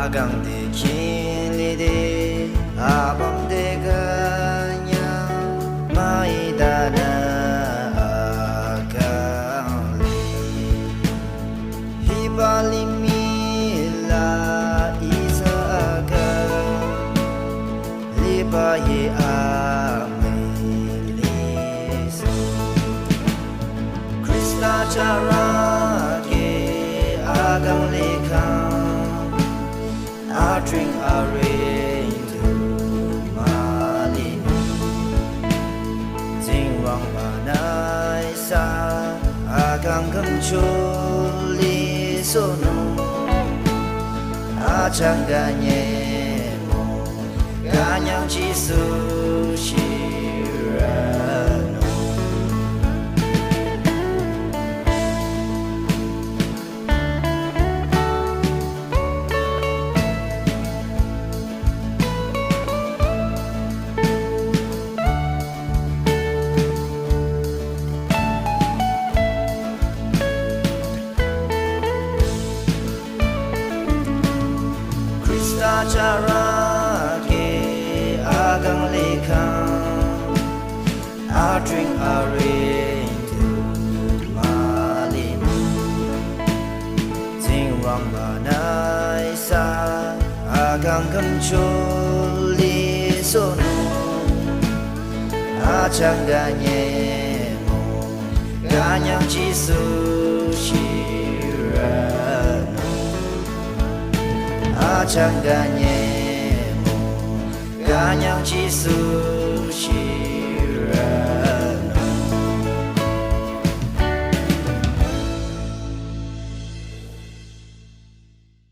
Agang de kili de abang de ganya maidana agang hibali mila isa agang libaye amelis Krishna charake agang lekang I drink a rain to Malino Sing wang panay sa agang kamchuli sono Achang ganye mo ganyang chisu shirano Charake agang lekang I drink a rain to Malino Sing wang banay sa agang kamchuli sono Achang ganye mo ganyang chisu shirano Achang ganye mo ganyang chisu